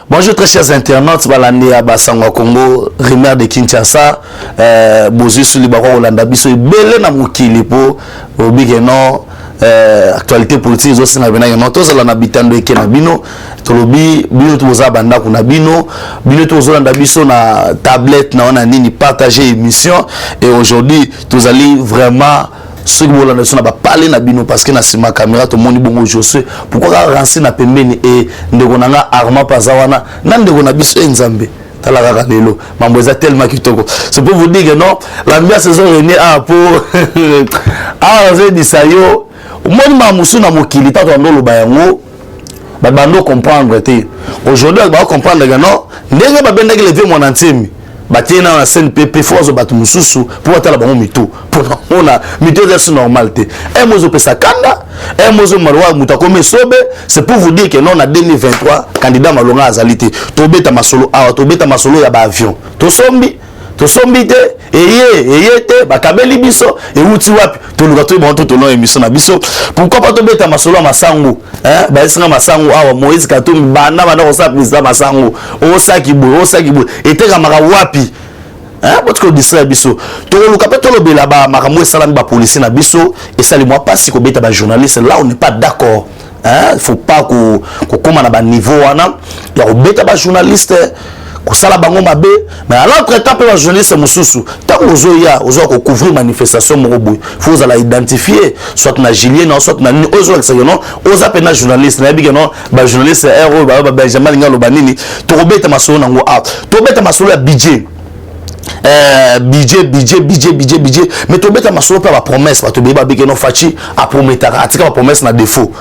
Bonjour très chers internautes, balandi à Basangwa Congo, Rimer de Kinshasa, Bozu sur le Baro Olanda Biso, Belé na Mukili po, Obigeno, actualité politique, aussi na Bena, tous la habitants de Kenabino, Tolobi, Bino Toza Banda Kunabino, Bino Toza Olanda Biso na tablette, na on a nini partager émission, et aujourd'hui, tous allez vraiment. Ceux qui veulent parler na bino parce que na sima caméra tout le monde bongo José pourquoi rancer na pembeni et ndegonanga arma pazawana na ndegona biso enzambe tala kaka lelo mambo eza tellement kitoko c'est pour vous dire que non l'ambiance saison réunie à pour ah vous dit ça yo moni mamusu na mokili tato ndolo bayango ba bando comprendre te aujourd'hui ba comprendre que non ndenge ba bendaki lever mon antime Batiena na scène PP force batu mususu pour atala bango mito pour on a mito c'est normalité et mozo pesa kanda et mozo marwa mutakome sobe c'est pour vous dire que non na 2023 candidat malonga azalité to beta masolo awa to beta masolo ya ba avion to sombi te eye te bakabeli biso e uti wapi to luka to bon to no émission na biso pourquoi pas to beta masolo masango ba esinga masango awa Moïse Katumbi bana ko sa pisa masango o sakibo ete kamaka wapi parce que distrait biso to luka pe to lobela ba makambo esala ba policier na biso et ça les mois pas si ko beta ba journaliste là on n'est pas d'accord faut pas ko koma na ba niveau wana ya ko beta ba journaliste kosala bango mabe mais à l'autre temps les journalistes mususu tant ozoya ko couvrir manifestation moko boy faut la identifier soit na Julien soit na ozo non oza pena journaliste na bige non ba journaliste héros ba Benjamin Ngalo banini to robeta masolo nango to beta masolo ya budget budget mais to beta masolo pa ba promesse ba to beba bige non fachi a promettre atika ba promesse na défaut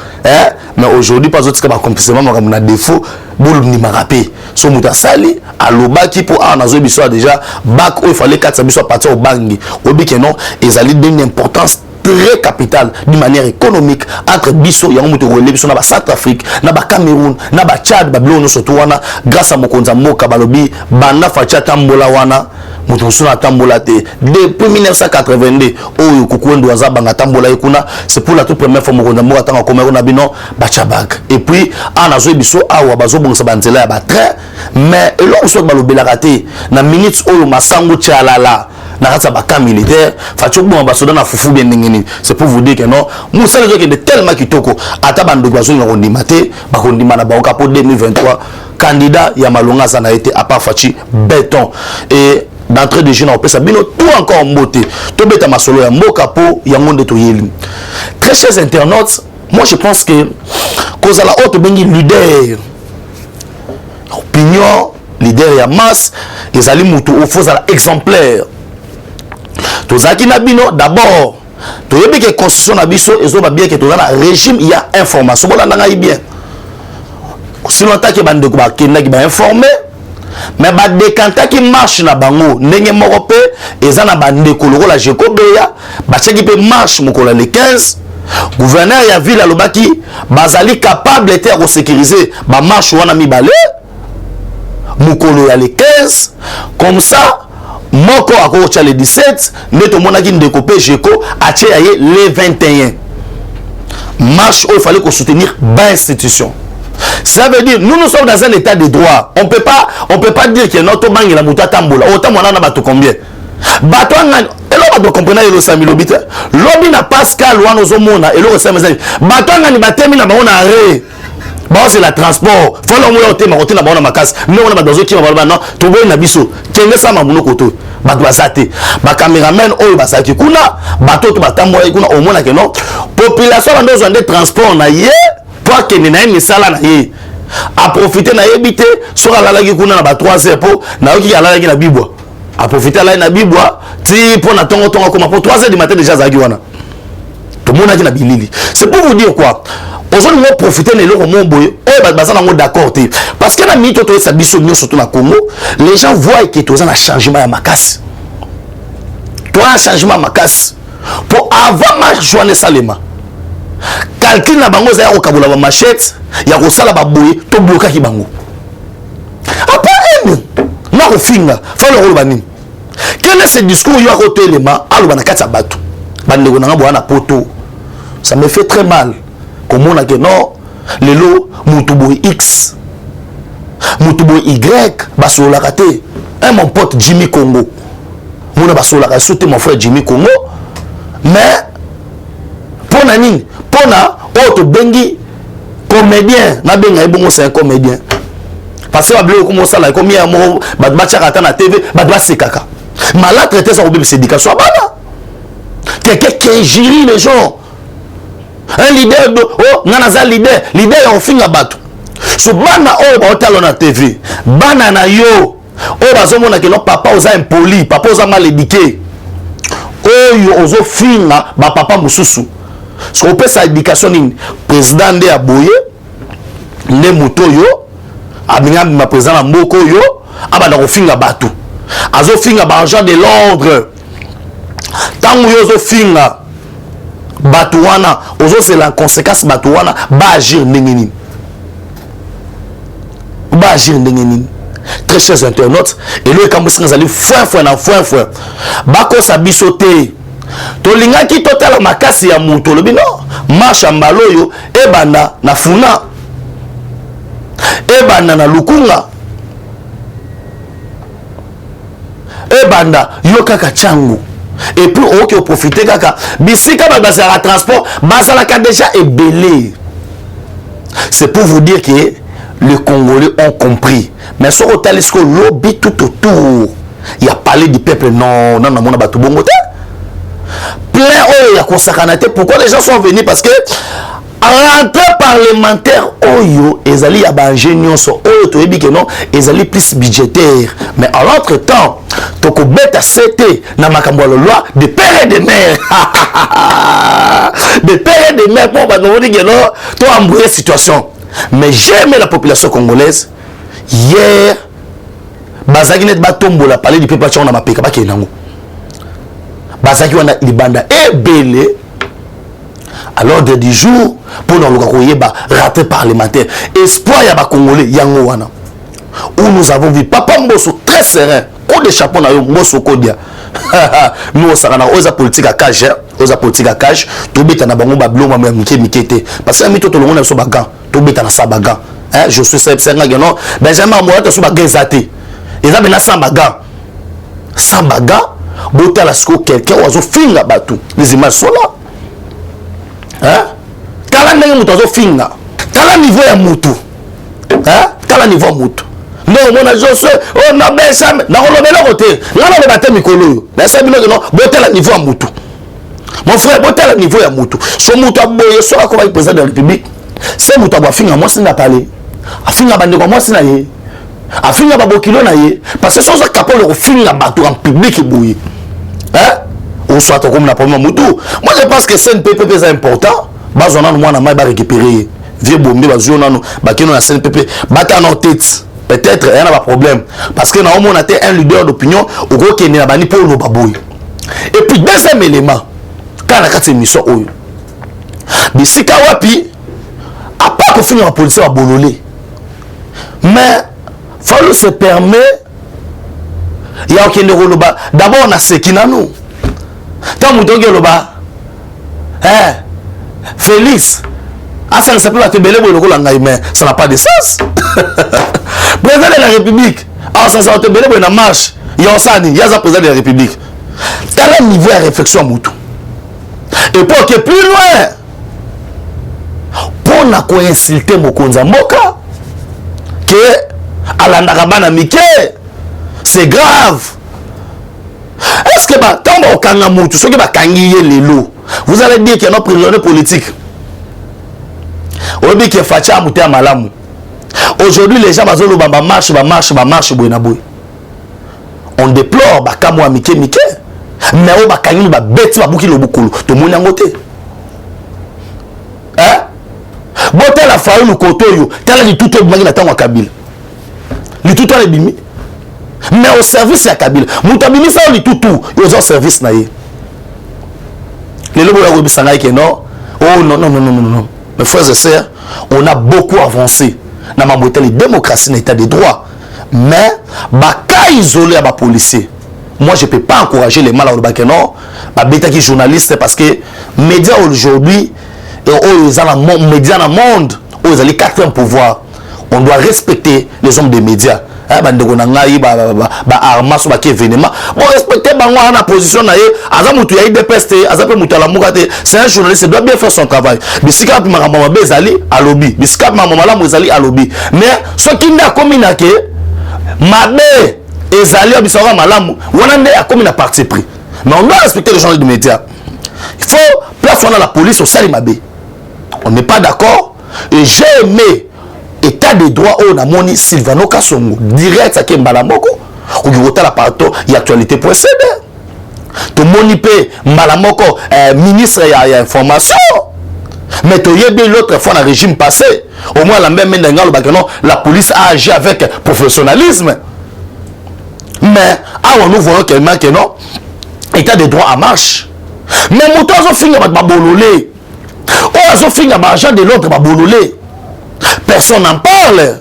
mais aujourd'hui pas autre que ba accomplissement na défaut boulou ni marapé so muta sali alobaki pour nazo biso déjà bac il fallait 4 biso partir au bangi obike non ezali d'une importance très capitale d'une manière économique entre biso ya mutu relé biso na ba Centrafrique na ba Cameroun na ba Tchad ba blono surtout wana grâce à mokonza moka balobi banda facha tambola wana mutu sona tambola te depuis 1982 oyo kukwendo aza banga tambola ikuna c'est pour la toute première fois mokonza moka tanga komero na bino ba chabak et puis nazo biso awa bazo bongisa banzela ya ba train mais eloko so balobela raté na minutes oyo masango tchalala na ratsa baka militaire facho bon basoda na fufu bien ngeni c'est pour vous dire que non musa les gens de tellement kitoko ata bando bazo ngondima te bakondima na baoka pour 2023 candidat ya malonga ça n'a été à part fachi béton et d'entrée de jeunes on bino tout encore mboté to beta masolo ya mboka po ya monde to yeli. Très chers internautes, moi je pense que cause à la haute bengi leader opinion leader ya masse les ali mutu au faux à la exemplaire tozaki na bino d'abord toyebi que constitution na biso ezoba bien que tozana régime il y a information bon na ngai bien sinon tant que bande ko ba kenaki ba informer mais ba décanter qui marche na bango ndenge moko pe ezana bande ko lokola jekobeya ba cheki pe marche mokola le 15 gouverneur ya ville alobaki bazali capable était à sécuriser ba marche wana mibale mokolo ya le 15 comme ça moko akocha le 17 neto monaki ndeko pe jeko atie aye le 21 marche où il fallait qu'on soutenir ba institution. Ça veut dire nous sommes dans un état de droit. On peut pas dire que notre banque la muta tambola autant mon ana bato combien bato ngani elo bato comprendre elo sami lobite lobi na Pascal wana ozomona elo sami bato ngani batemi na baona arrêt bon c'est la transport faut le moyo te makote na baona makasi mais on a bato qui va non to boy na biso kende sama muno koto bato basate ba cameraman oyo basaki kuna bato to batambola kuna au mona que non population ba besoin de transport na ye pour que na une sala na ye a profiter na yebité sur la lagi kuna na ba 3 heures po na yoki ya lagi na bibwa a profiter la na bibwa ti pour na tongo comme pour 3 heures du matin déjà zagi wana tout le monde a dit na bilili c'est pour vous dire quoi aujourd'hui on profiter de l'euro mon boy et baza na d'accord parce que na mito to sa biso nyo surtout na Congo les gens voient que tout ça un changement ya makasi toi un changement makasi pour avant ma journée salema calcul na bango za ko kabula ba machette ya ko sala ba boye to bloquer ki bango apa ene na ko finga fa le rolo banini quel est ce discours yo ko telema alo bana katsa batu bande ko na bwana poto ça me fait très mal comme on a que non lelo mutubo x Mutubo Y, Basola Kate. Mon pote Jimmy Congo. Mon Basola Kate, sauté mon frère Jimmy Congo. Mais, pour Nani, pour na, autre bengi, comédien, na benga ebongo c'est un comédien. Parce que la bleu comme ça là, comme il y a un mot, batcha kata na TV, batcha c'est caca. Malade traité ça au bébé syndicat, soit bana. Quelqu'un qui gère les gens. Un leader de, oh, nanaza leader on finit bateau. So bana oh ba otalo na TV, bana na yo, oh bazomo na que non papa oza impoli, papa oza mal éduqué. Oh yo ozo finga ba papa mususu. So peut sa éducation ni président de aboye, ne moto yo, abinga ma président na mboko yo, abana ko finga bateau. Azo finga ba agent de l'ordre. Tango yo ozo finga Batouana, ozo c'est la conséquence Batouana, ba agir ndengeni. Ba agir ndengeni. Très chers internautes, et le Kambousi nous allons foin. Bako sa bisoté. To linga ki total makasi ya muto lobi no. Marche mbaloyo ebanda na funa. Ebanda na lukunga. Ebanda yo kaka changu. Et puis on peut profiter kaka bisika ba bazala transport bazala ka déjà est belé. C'est pour vous dire que les Congolais ont compris. Mais sur le talisco lobby tout autour. Il y a parlé du peuple non mona batu bongote. Plein oh il y a consacranate. Pourquoi les gens sont venus? Parce que rentrée parlementaire oyo ezali ya ba ingénieur so oyo to yebi que non ezali plus budgétaire. Mais en l'autre temps toko beta CT na makambo la loi de père et de mère. De père et de mère pour ba no dire non to embrouiller situation. Mais j'aime la population congolaise. Hier bazaki net batombola parler du peuple na mapeka ba kenango. Bazaki wana libanda ebele. À l'ordre du jour, pour nous raté parlementaire. Espoir ya ba Congolais yango wana. Où nous avons vu Papa Mbosso très serein. Coup de chapeau na yo Mbosso Kodia. Nous osaka na oza politique à cage, oza politique à cage, to beta na bango ba bloma ma mikete. Parce que mito to longo na so bagan, to beta na sa bagan. Hein, je suis senga non. Benjamin Moura to so bagan zaté. Eza bena sa bagan. Sa bagan, bota la sko quelqu'un ozo finga batu. Les images sont là. Hein? Kala ndenge mutu azo finga. Kala niveau ya mutu. Hein? Kala niveau mutu. Non, mon agence, oh na besa, na kolobela côté. Ngana le baté mikolo. Mais ça bino non, botela niveau ya mutu. Mon frère, botela niveau ya mutu. So mutu aboye so ko ba président de la République. C'est mutu abo finga moi singa parler. Afinga bande ko moi sina ye. Afinga babokilo na ye parce que so so capable de finga bato en public boye. Hein? Ou soit comme la première moto. Moi je pense que c'est un PPP c'est important. Bazona nous na ba récupérer vieux bombe bazona nous ba kino na CNPP bata en tête. Peut-être il y a pas problème parce que na on a été un leader d'opinion au gros qui na bani pour le baboy. Et puis deuxième élément quand la carte émission oyo. Bisika wapi a pas que finir la police à bololé. Mais faut se permet il y a aucun roloba d'abord on a ce qui na nous. Tant que loba hein Félix ça ne s'appelle pas te belé pour le mais ça n'a pas de sens. Président de la République ça ça te belé pour une marche il y a ça il y a ça président de la République t'as un niveau de réflexion mutu et pour que plus loin pour na ko insulter mokonza mboka que alandaka bana mike c'est grave. Est-ce que bah tant au kangamu tout ce qui va kangier les lots vous allez dire qu'il y a nos prisonniers politiques obi qui facha muté à malamu aujourd'hui les gens bazolo ba marche boina boy on déplore ba kamwa mike mais o ba kangi ba beti ba buki lobukulu to moni ngote hein botel la faulu kotoyo tala ni tout bangi na tango kabila ni tout le bimi mais au service ya kabila mutabimi ça li tout ils ont service na ye les lobo ya obisanga ke non oh non mes frères et sœurs on a beaucoup avancé na maboteli démocratie na état de droit mais baka isolé à ba policier moi je peux pas encourager les mal au bakeno ba beta qui journaliste parce que médias aujourd'hui ils ont la médias dans le monde ils ont les quatrième pouvoir on doit respecter les hommes des médias. Bandeko na ngai ba arma so ba ki événement bon respecter bango na position na ye aza mutu ya IDPS te aza pe mutu la muka te c'est un journaliste doit bien faire son travail bisika pe makambo bezali alobi bisika pe makambo malamu ezali alobi mais so kinde akomi na ke mabe ezali obisaka malamu wana nde akomi na parti pris mais on doit respecter les journalistes de médias il faut plafonner la police au sali mabe on n'est pas d'accord et j'ai aimé état de droit au namoni Sylvano Kasongo direct à Kembala Moko ou qui la parto y actualité pour céder to moni pe Mbala Moko ministre y a information mais to yebé l'autre fois dans le régime passé au moins la même la police a agi avec professionnalisme mais on nous voyons quelqu'un que non état de droit en marche mais moto azo finga ba bololé o azo finga ba agent de l'autre ba bololé. Personne n'en parle.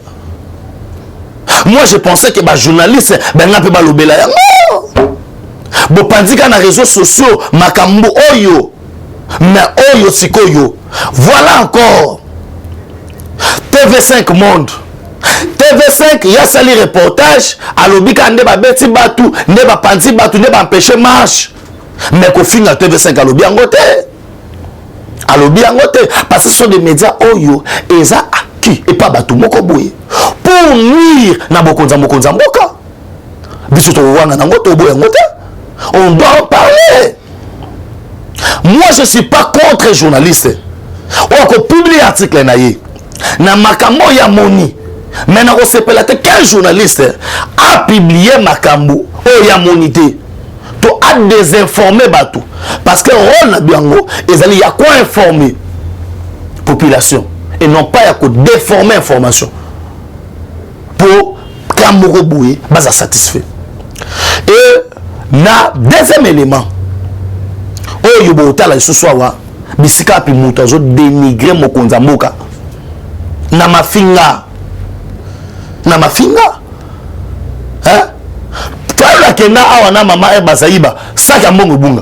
Moi, je pensais que les journalistes, ben n'a pas l'obéla. Non. Bon, pendant qu'on a les réseaux sociaux, makambo oyo, mais oyo sikoyo. Voilà encore. TV5 Monde. TV5, il y a sali reportage. À l'obika ne ba beti batu, ne ba panti batu, ne ba empêcher marche. Mais qu'au final TV5 à l'obi en côté. À l'obi en côté, parce que ce sont des médias oyo et ça. Et pas bateau moko boye pour nuire na bokonza mboka biso to wana na ngoto boye ngote on doit en parler. Moi je suis pas contre les journalistes on ko publier article na ye na makambo ya moni mais na ko sepela te quel journaliste a publié makambo o ya monité to a désinformer bateau parce que rôle na biango ezali ya quoi informer population et non pas à déformer l'information pour Kamoro Boué basa satisfait. Et na deuxième élément oh yobo tala isusuawa bisika pi mutazo dénigrer mokonza mboka na mafinga hein kala kena awa na mama e basaiba saki mbongo bunga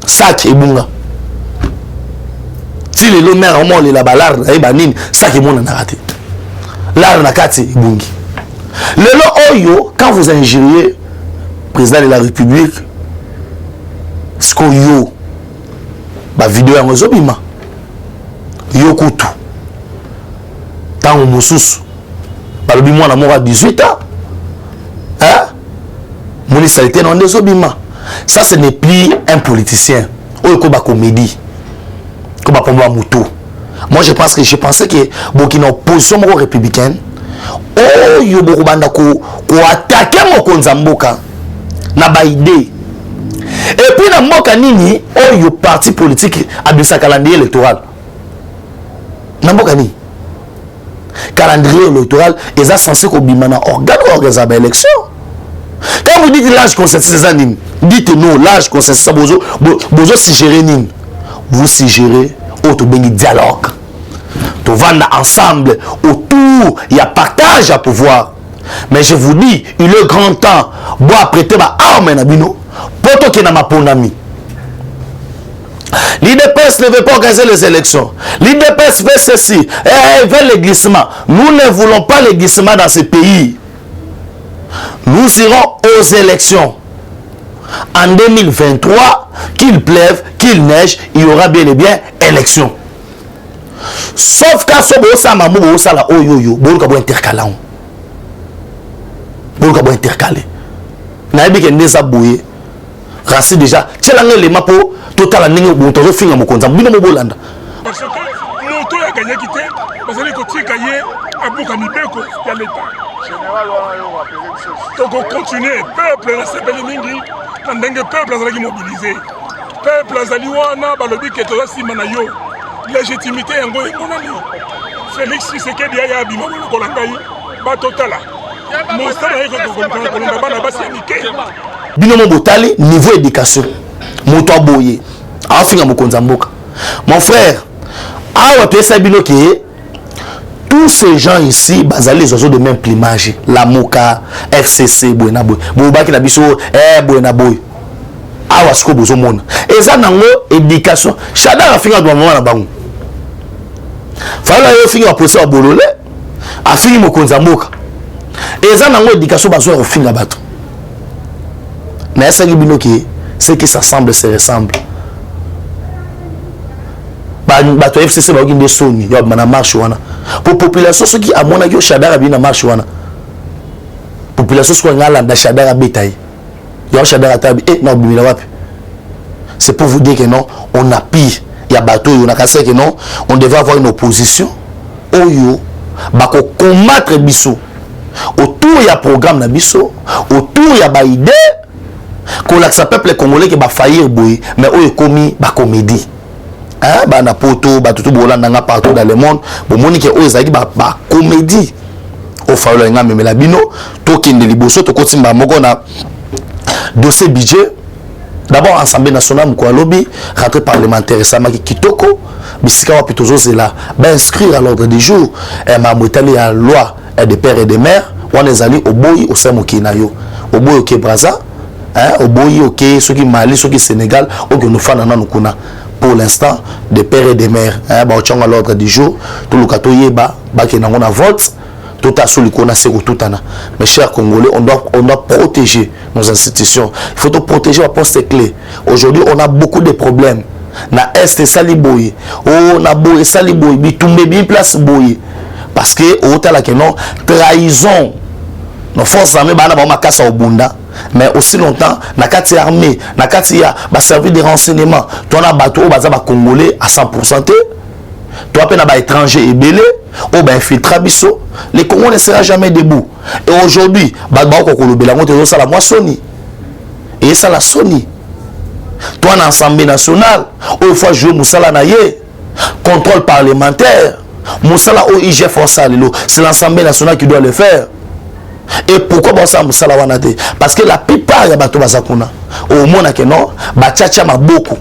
saki ebunga si les maires ont les labalar et banine ça qui mon raté là na kati bungi le lo oyo quand vous injuriez président de la République sko yo ba vidéo ya ngozobima yo kutu tango mususu balobi mwana moko 18 ans hein municipalité non ngozobima ça ce n'est plus un politicien oyo ko ba comédie. Moi je pensais que Burkina opposition républicaine oh yo bokobanda ko attaquer mokonza mboka na ba idée et puis na mboka nini oh yo parti politique abisa calendrier électoral na mboka ni calendrier électoral est censé ko bimana organiser ba élection. Quand vous dites l'âge consensus nini dites-nous l'âge consensus bozo suggérer nini vous suggérez autre dialogue. Tout va ensemble autour, il y a partage à pouvoir. Mais je vous dis, il est grand temps de prêter ma arme à Bino pour que ma ponami. L'IDPS ne veut pas organiser les élections. L'IDPS fait ceci. Elle veut le glissement. Nous ne voulons pas le glissement dans ce pays. Nous irons aux élections. En 2023, qu'il pleuve, qu'il neige, il y aura bien et bien élection. Sauf qu'à ce moment ça m'a dit ça là oh yo yo bon ka bo intercaler na bi ke ndesa boye rasi déjà tchelanga le mapo total ndenge bo to finga mokonza bino mo bolanda parce que moto ya gagné quitté parce que ko tika ye abuka mibeko ya l'état général wana yo appeler donc on continue peuple la sepeli mingi ndenge peuple azali mobilisé peuple azali wana balobi ke to sima na yo légitimité yango emonani Félix Tshisekedi ya bima kolanga yi ba totala mostala yeko kolanga bana basi mike bino mo botali niveau éducation moto aboye afinga mokonza mboka mon frère awa pesa bino ke tous ces gens ici bazali les oiseaux de même plumage la Moka FCC boyna boy bobaki na biso boyna boy awa siko bozo mona eza nango éducation chada afinga do mama na bango Fala yo fingi aposa bolole afingi mokonza mboka eza nango éducation bazo ya kofinga bato na esangi bino ki ce qui s'assemble se ressemble bato FCC baoki nde soni ya na marche wana pour population soki amonaki yo Shadara bi na marche wana population soki ngalanda Shadara betaye ya Shadara tabi na obimila wapi. C'est pour vous dire que non, on a pire. Il y a bateau, on a cassé que non, on devait avoir une opposition. Oyo, bako combattre biso. Autour il y a programme na biso, autour il y a ba idée qu'on a peuple congolais qui va faillir boy, mais oyo komi ba comédie. Hein, ba na poto, ba tout bolanda partout dans le monde, bon monique oyo zaki ba comédie. Au fallo nga memela bino, to kende liboso to kotimba moko na dossier budget. D'abord, Assemblée nationale, Mkoualobi, rentrée parlementaire, Samaki Kitoko, Bissikawa Pitozo Zela, inscrire à l'ordre du jour, ma moutali la loi des pères et des mères, on est allé au boy, au Samoki Nayo, au boy, au Braza, au boy, au ceux qui Mali, ceux qui Sénégal, au que nous faisons dans pour l'instant, des pères et des mères, à l'ordre du jour, tout le catoye, qui n'a pas vote. Tout à celui qu'on a tout à. Mes chers Congolais, on doit protéger nos institutions. Il faut protéger la poste clé. Aujourd'hui, on a beaucoup de problèmes. Na Est Saliboy, on a Boy Saliboy, Bitumbe bien place Boy. Parce que au tala que non trahison. Nos forces armées ba na ba kasa obunda. Mais aussi longtemps, na kati armée, na kati ya ba servir de renseignement. Toi na bateau baza ba Congolais à 100%. Toi peine ba étranger et belé. Oh ben infiltra biso, les Congolais ne sera jamais debout. Et aujourd'hui, ça la moi Sony. Et ça la Sony. Toi en Assemblée nationale, il faut jouer Moussala Naye, contrôle parlementaire. Moussala OIG force c'est l'Assemblée nationale qui doit le faire. Et pourquoi ça Moussala Wanate? Parce que la plupart des bateaux bazakuna, au monde que non, bachacha ma beaucoup.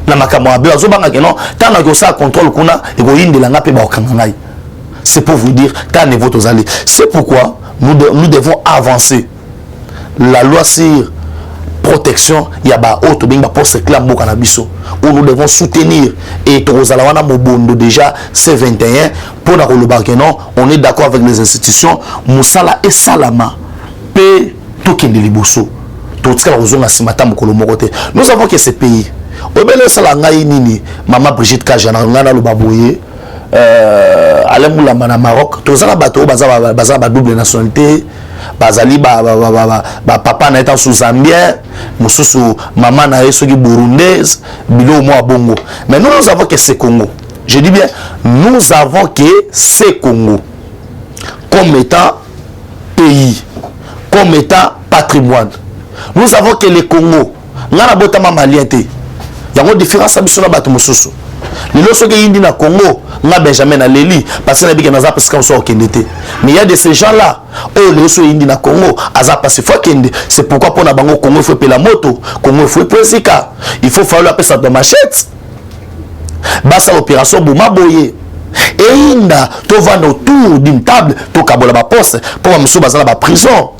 Na makamwa bia zo banga que non, tant que ça contrôle kuna, et go inde la ngape ba okanganai. C'est pour vous dire, c'est pourquoi nous devons avancer. La loi sur protection, il y a autre poste clam cannabis où nous devons soutenir et Torozalawana Mobondo déjà c'est 21 pour la non, on est d'accord avec les institutions Moussala et Salama P tout qui est liboso tout ce qu'on a simata mokolo mokote. Nous avons que ces pays au bel salanga nini maman Brigitte Kajana ngana lo baboye allez moula mana Maroc tous les bateaux baza double nationalité bazali papa na étant sous zambien mususu maman na soki burundaise bilo moi bongo. Mais nous avons que ces Congo, je dis bien nous avons que ces Congo comme étant pays, comme étant patrimoine. Nous avons que les Congo ngana botama malien te yango différence abiso na bato mususu lelo soki yindi na Congo nga Benjamin na Leli parce que na bika naza parce qu'on soit kendete. Mais il y a de ces gens là oh lelo so yindi na Congo aza parce faut kende. C'est pourquoi pour na bango Congo il faut payer la moto, Congo il faut presika, il faut falloir appeler ça de machette basa opération bouma boye et inda to vendre autour d'une table to kabola ba poste pour ba monsieur bazala ba prison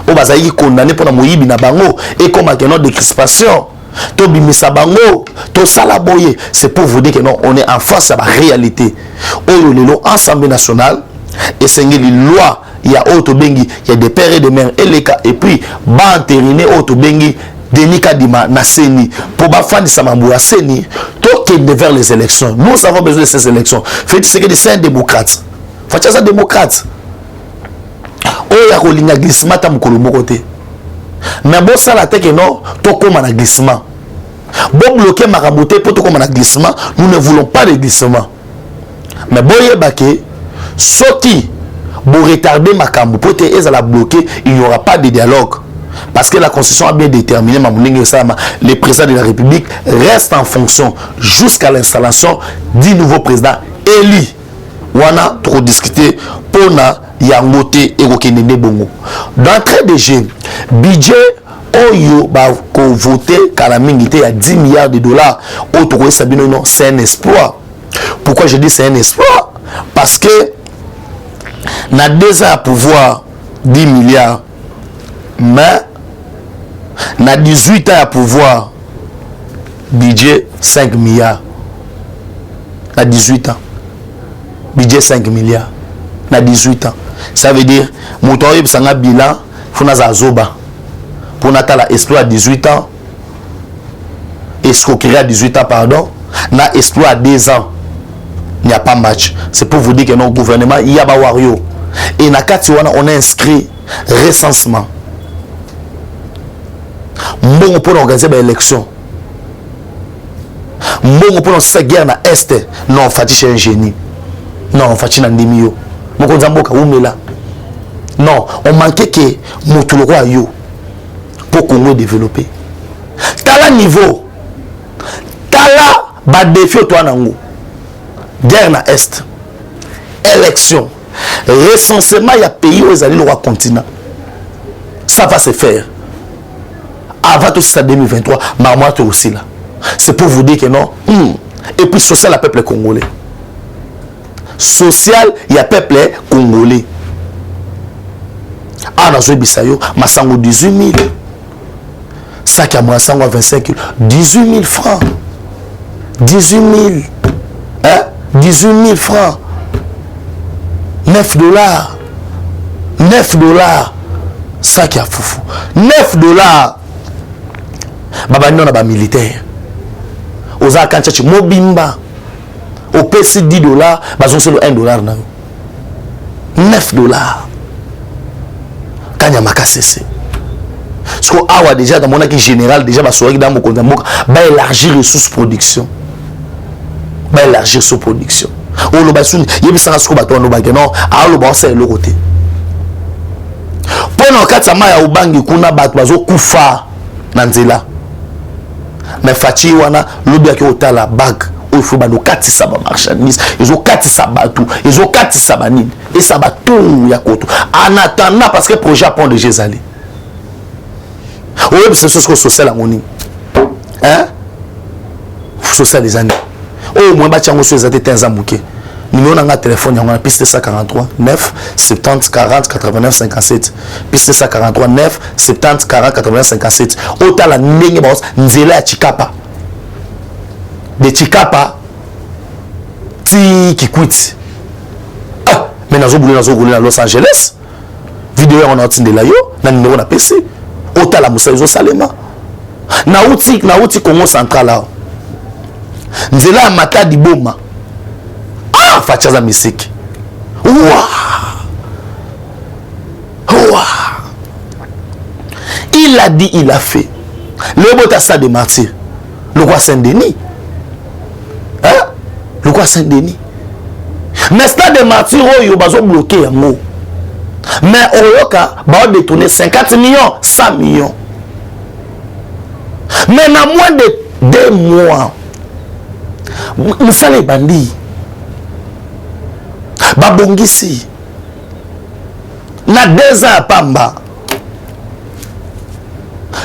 o bazali condamné pour na moyibi na bango et comme que non de crispation to bimisa bango to salaboye. C'est pour vous dire que non, on est en face à la réalité. Oyo lelo Assemblée nationale et c'est une loi, il y a auto bengi, il y a des pères et des mères et puis ba entériner auto bengi Denika Dima na Seni pour ba fan de Samambou à Seni to qui vers les élections. Nous avons besoin de ces élections. Fait c'est que c'est un démocrate. Fait ça démocrate. Oya kolinga glissement ta mukolo mokote. Mais bon ça la tête que non to comme un glissement bon bloquer maraboté pour to comme un glissement. Nous ne voulons pas de glissement. Mais bon yebake soti pour retarder makambo pour te ezala bloquer, il n'y aura pas de dialogue parce que la constitution a bien déterminé le président de la République reste en fonction jusqu'à l'installation du nouveau président élu. On a trop discuté pour na yangote et okende bongo d'entrée de jeu budget oyo ba ko voter kalamingité il y a 10 milliards de dollars autre sabino non c'est un espoir. Pourquoi je dis c'est un espoir? Parce que na 2 ans à pouvoir 10 milliards mais na 18 ans à pouvoir budget 5 milliards na 18 ans budget 5 milliards na 18 ans. Ça veut dire moto oyo sanga bilan funa za zoba pour natala exploit à 18 ans, escroquerie à 18 ans pardon, na exploit à 2 ans. Il n'y a pas match. C'est pour vous dire que notre gouvernement il y a ba wario et na kati wana on a inscrit recensement. Mbongo pour organiser ba élection. Mbongo pour faire guerre na est. Non, fati chez un génie. Non, fati na ndimio. Moko nzamboka umela. Non, on manquait que motuloko ayo pour Congo développer. Tala niveau. Tala ba défi toi nango. Guerre na est. Élection. Recensement il y a pays où ils allaient le roi continent. Ça va se faire. Avant tout ça 2023, Marmotte aussi là. C'est pour vous dire que non. Et puis social, il y a peuple congolais. Social, il y a peuple congolais. Ah, dans ce bisayo, Massango 18 000. Ça qui a Massango 25 000. 18 000 francs. 18 000. Hein? 18 000 francs. 9 dollars. 9 dollars. Ça qui a foufou. 9 dollars. Baba non ba militaire. Oza kanchachi mobimba. Au PC 10 dollars, bazon c'est le 1 dollar na. 9 dollars. Kanya makasese. Ce qu'on a déjà dans mon équipe général déjà ba soirée dans mon compte ba élargir ressources production. Ba élargir sous production. O lo ba suni yebi sanga sko ba to no ba non, a lo ba c'est le côté. Pendant 4 mois ya ubangi kuna ba bazo kufa na nzela. Mais Fati wana lobi ki otala bag il faut bano katisa ba marchandise ils ont katisa batou ils ont katisa banine et ça va tout ya koto en attendant parce que projet a pont de Jézali oui c'est ce que social à moni hein social les années oh moi ba tiango so ezate tenza muke numéro na téléphone yango na piste 143 9 70 40 89 57 piste 143 9 70 40 89 57 otala ndenge ba nzela ya Chikapa de Chikapa ti Kikwit ah mais nazo boulé na Los Angeles vidéo on a tindé là yo na numéro na PC otala musa zo salema na uti Congo central là nzela ya Matadi Boma ah fachaza misiki ouah il a dit il a fait le bota ça de martyr le roi Saint-Denis hein le roi Saint-Denis mais stade de martyr oyo bazo bloqué yango mais oyoka ba détourner 50 millions 100 millions mais na moins de 2 mois musale bandi babongisi na 2 ans pamba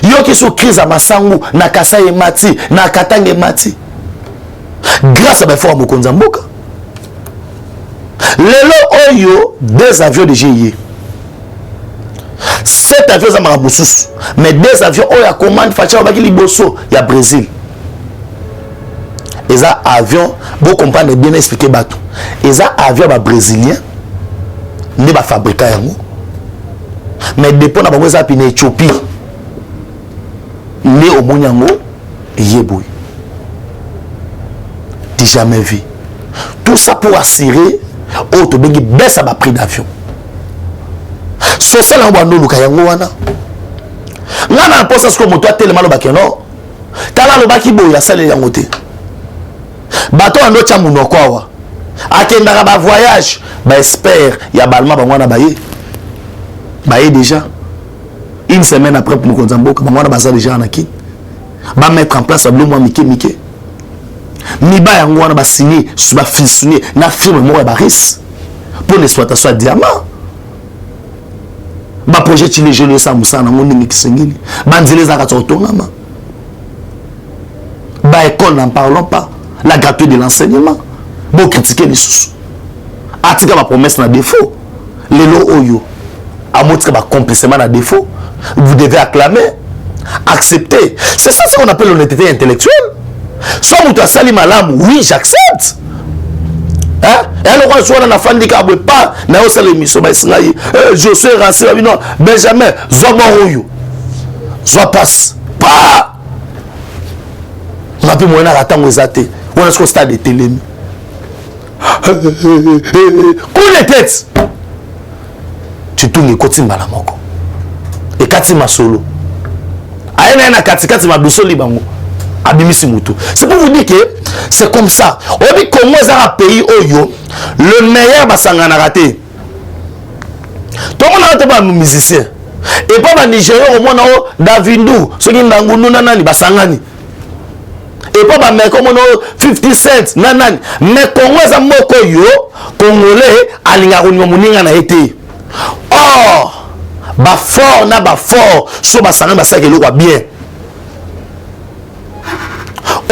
yoki so crise à Masangu na Kasai Mati na Katange Mati grâce à Bafo Mokonza Mboka lelo oyo 2 avions de GIE 7 avions za Marabousous mais 2 avions oyo a commande facha baki liboso ya Brésil et ça avion vous comprenez bien expliquer bateau et ça avion ba brésilien ne ba fabriquer yango mais dépend na bango za pine Éthiopie né au monyango yeboui dit jamais vu tout ça pour assurer auto bengi baisse ba prix d'avion social en bando luka yango wana ngana posa ce que moto tellement lo bakeno tala lo baki boya sale yango te bato ando tia munoko awa akendaka ba voyage ba espère ya balma bangwana baye déjà une semaine après pour nous Mboka bangwana baza déjà na kin ba mettre en place le mois mike miba yango wana ba signer sur ba signer na firme mo ba risque pour l'exploitation de diamant ba projet tili jelo sa musana ngoni kisengili ba nzele za ka tsotongama ba école n'en parlons pas la gratuité de l'enseignement bon critiquer les sous article ma promesse na défaut les lots oyo à montrer ba complètement na défaut vous devez acclamer accepter c'est ça ce qu'on appelle l'honnêteté intellectuelle soit mutu asali malamu oui j'accepte hein alors on soit na fandi ka boye pas na yo sala émission ba singai Josué Rancé non Benjamin Zoboruyo soit passe pas on peut moyen na tango ezate on est au stade de télé coup de tête tu tournes côté mbala moko et kati masolo aena na kati ma bisoli bango abimisi mutu. C'est pour vous dire que c'est comme ça. On dit Congo est un pays oyo le meilleur basanga na raté. Tout le monde a pas musicien. Et pas dans Nigeria au moins Davindo, ceux qui ndangundu nanani basangani. Et pas mais comme on 50 cents nanani. Mais Congo est un moko yo congolais alinga kunyo muninga na été. Oh, ba fort na ba fort so basanga basaka lo bien.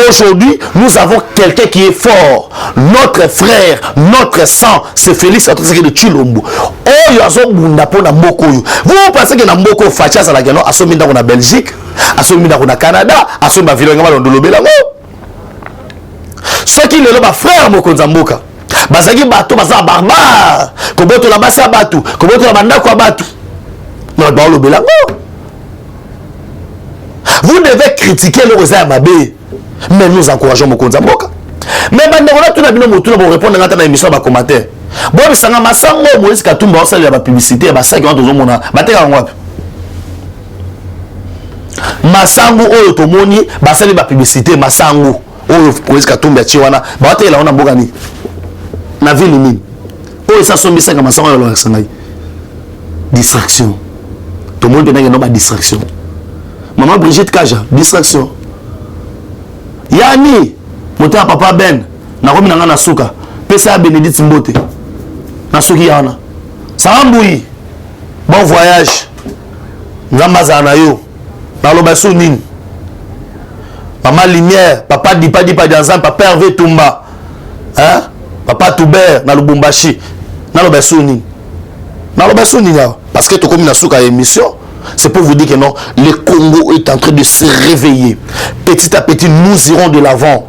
Aujourd'hui, nous avons quelqu'un qui est fort. Notre frère, notre sang, c'est Félix Antoine de Chilombo. Oh, il y a vous pensez que Mboko Fachas à la Gano, à Sominda en Belgique, à Sominda en Canada, à Sominda Villanova dans le Bélango. Ce qui est le frère Moko Zamboka. Bazagi Bato, Baza Barbare. Koboto la Bassa Batou. Koboto la Banda Kwabatou. Non, dans le Bélango. Vous devez critiquer le Rosa Mabé. Mais nous encourageons Mokonza Mboka. Mais maintenant, on a tout abîmé pour répondre à la émission, à commentaire. Bon, mais ça n'a pas sang, Moïse Katumba, on sait la publicité, bah ça qui va toujours mon âme. Battez en web. Masango, oh, Tomoni, bah ça la publicité, Masango, oh, Moïse Katumba, Chiwana, battez là, on a Bogani. Na ville mine. Oh, ça sommes ça comme Masango, alors ça n'a distraction. Tout le monde n'a pas de distraction. Maman Brigitte Kaja, distraction. Yani moteur papa Ben na komi na ngana suka pesa Bénédicte Mbote na suki yana Sambui bon voyage nzambaza na yo na loba sunini maman Lumière papa Dipa Danzan papa Hervé Tumba hein papa Toubert na Lubumbashi na loba sunini parce que to komi na suka émission. C'est pour vous dire que non, le Congo est en train de se réveiller. Petit à petit, nous irons de l'avant.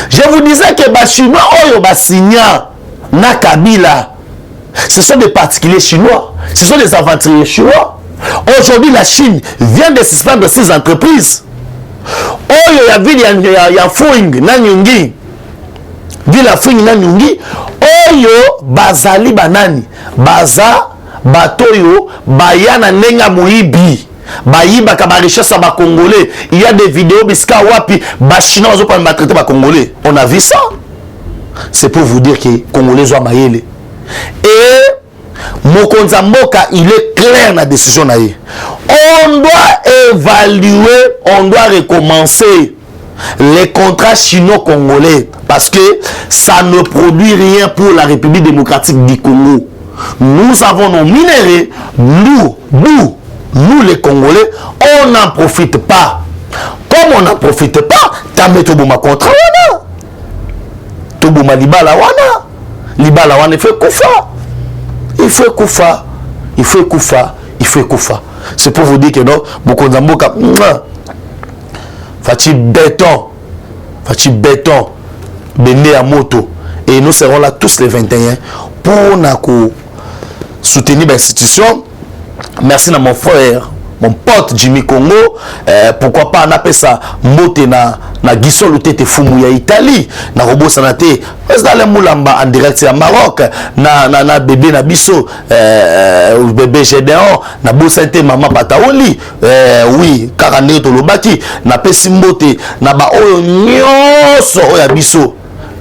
Je vous disais que les Chinois, na Kabila, ce sont des particuliers chinois, ce sont des aventuriers chinois. Aujourd'hui, la Chine vient de suspendre ses entreprises. Oh, il y a Fouing, Nanyungi. Villa Fouing, Nanyungi. Oyo bazali banani baza batoyo bayana nenga muibi bayiba ka ba richesse ba congolais. Il y a des vidéos biska wapi ba chinois zo pas maltraiter ba congolais. On a vu ça. C'est pour vous dire que congolais zo bayele. Et Mokonza Mboka, il est clair dans la décision na ye. On doit évaluer, on doit recommencer les contrats chino-congolais parce que ça ne produit rien pour la République démocratique du Congo. Nous avons nos minéraux, nous les Congolais, on n'en profite pas. Comme on n'en profite pas, t'as Toboma contrat wana. Toboma libala wana. Libala wana il fait koufa. C'est pour vous dire que non, Mokonza Mboka Fati béton, Bende à moto. Et nous serons là tous les 21 pour soutenir l'institution. Merci à mon frère, mon pote Jimmy Congo. Pourquoi pas on appelle ça Mote na Gisolo Tete Fumu ya Italie. Na Robo Sanate. Dans le Moulamba en direct à Maroc. Na bébé na biso. Bébé Gédéon. Na Bosante Maman Pataoli. Oui, Karane Tolobaki. Na Pesimbote. Na ba oyo nyoso oya biso.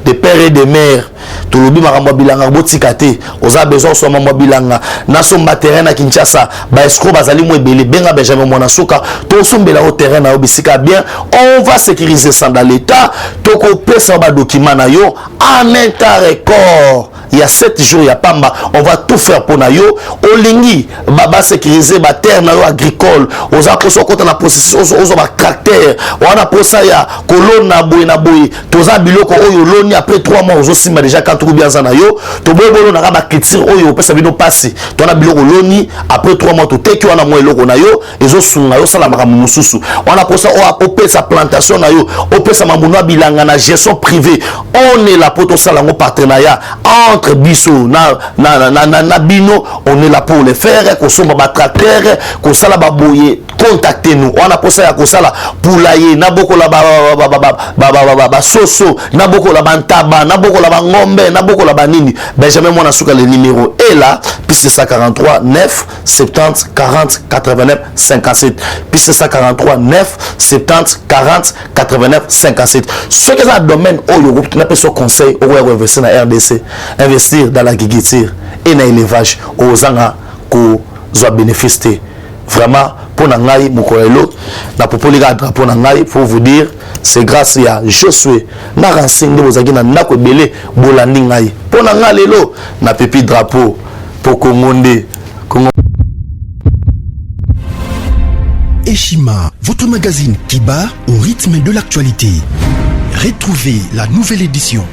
De père et de mère. Tolobi makambo bilanga botikate oza besoin so mambo bilanga na somba terrain na Kinshasa ba escroc bazali mo ebele benga Benjamin mona suka to sombela au terrain na obisika bien on va sécuriser ça dans l'état to ko pesa ba document na yo en état record il y a 7 jours, il y a Pamba, on va tout faire pour Nayo. Olingi, baba sécuriser, ba terre nayo agricole, aux apostles quand on a possession, aux tracteurs, on a pour ça, il y a colonna boy, tous biloko oyo loni après 3 mois, aux aussi déjà quand tout bien ça nayo, to boy na ba critique oyo, peut ça bino passer. To na biloko loni après 3 mois, to teki on a moins loko nayo, et zo sunga yo sala maka mususu. On a pour ça, on a sa plantation nayo, on peut ça mamuna bilanga na gestion privée. On est là pour tout ça, là, partenariat entre biso na bino, on est là pour les faire, qu'on soit ma tracteur, qu'on soit là baboyer, contactez-nous. On a pour ça qu'on soit là pour l'ailler, na boko la ba soso, na boko la bantaba, na boko la ngombe, na boko la nini. Benjamin Mwana Souka le numéro est là, piste 143 9 70 40 89 57. Piste 143 9 70 40 89 57. Ce qui est un domaine où le groupe n'a pas son conseil, où on investir dans la RDC, investir dans l'agriculture et dans l'élevage, aux anga qu'on soit bénéficié. Vraiment, pour Nangaï, Moukoelo, na popoliga drapeau Nangaï, pour vous dire, c'est grâce à Josué, na renseigné vos agina na ko belé bolandi ngai. Pour Nangaï lelo, na pépi drapeau pour Kongonde. Eshima, votre magazine qui bat au rythme de l'actualité. Retrouvez la nouvelle édition.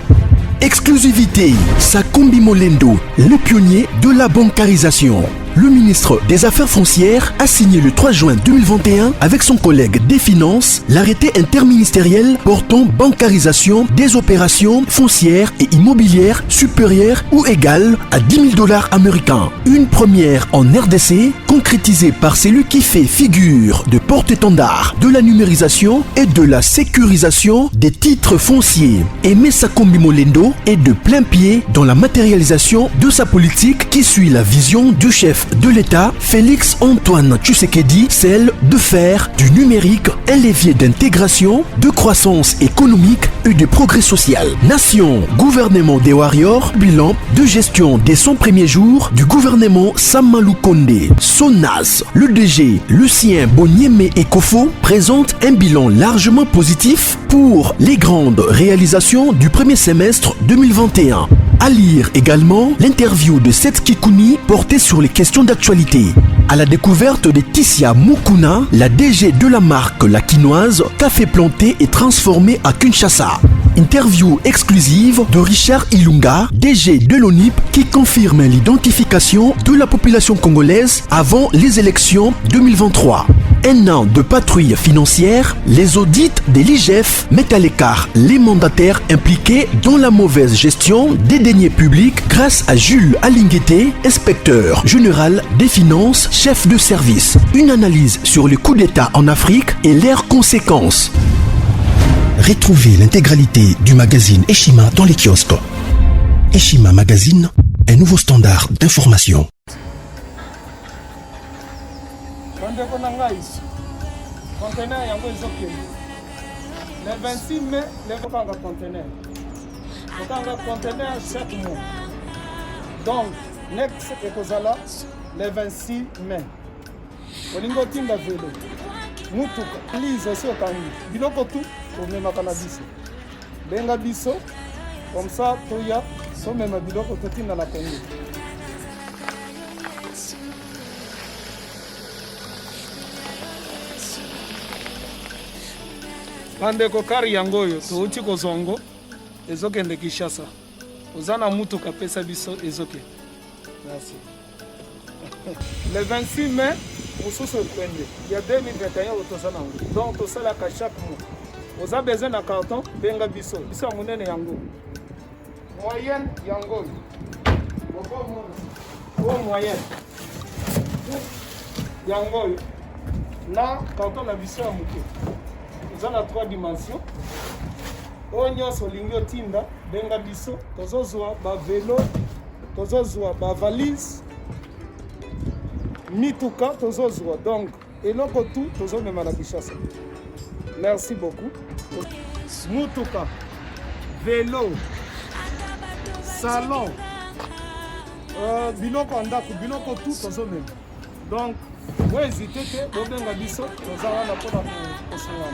Exclusivité, Sakombi Molendo, le pionnier de la bancarisation. Le ministre des Affaires foncières a signé le 3 juin 2021 avec son collègue des Finances l'arrêté interministériel portant bancarisation des opérations foncières et immobilières supérieures ou égales à 10 000 $ américains. Une première en RDC concrétisée par celui qui fait figure de porte-étendard de la numérisation et de la sécurisation des titres fonciers. Aimé Sakombi Molendo est de plein pied dans la matérialisation de sa politique qui suit la vision du chef de l'État, Félix Antoine Tshisekedi, celle de faire du numérique un levier d'intégration, de croissance économique et de progrès social. Nation, gouvernement des warriors, bilan de gestion des 100 premiers jours du gouvernement Samalou Kondé. SONAS, le DG Lucien Boniemé Ekofo présente un bilan largement positif pour les grandes réalisations du premier semestre 2021. À lire également l'interview de Seth Kikouni portée sur les questions d'actualité. À la découverte de Tissia Mukuna, la DG de la marque La Quinoise, café planté et transformé à Kinshasa. Interview exclusive de Richard Ilunga, DG de l'ONIP, qui confirme l'identification de la population congolaise avant les élections 2023. Un an de patrouille financière, les audits de l'IGF mettent à l'écart les mandataires impliqués dans la mauvaise gestion des deniers publics grâce à Jules Alinguete, inspecteur général des finances, chef de service. Une analyse sur les coups d'État en Afrique et leurs conséquences. Retrouvez l'intégralité du magazine Eshima dans les kiosques. Eshima Magazine, un nouveau standard d'information. Le 26 mai, le conteneur. Conteneur chaque mois. Donc, next ekozala le 26 mai. Olingo tinda velo. Mutuka, lise aussi okangi. Biloko tout, omemaka na biso. Benga biso, comme ça, toya, so mema biloko totinda na Congo. Bandeko kari yango oyo touti kozongo ezokende Kinshasa. Ozana mutuka pesa biso ezoke. Merci. Le 26 mai, mosusu ekwende. Il y a 2021 otosana ngo. Donc tosala ka chaque mois. Oza besoin na carton benga biso. Biso munene yango. Moyenne yango. Bon moyenne. Yango. Là, carton na biso ya muke. Nous avons 3 dimensions. Onyo solingo tinda benga biso tozozwa ba vélo, tozozwa ba valise, mituka tozozwa. Donc eloko tout tozomema na Kinshasa. Merci beaucoup. Mutuka, vélo, salon, biloko ndako, biloko tout tozomema. Donc vous hésitez que benga biso tozala na pona ko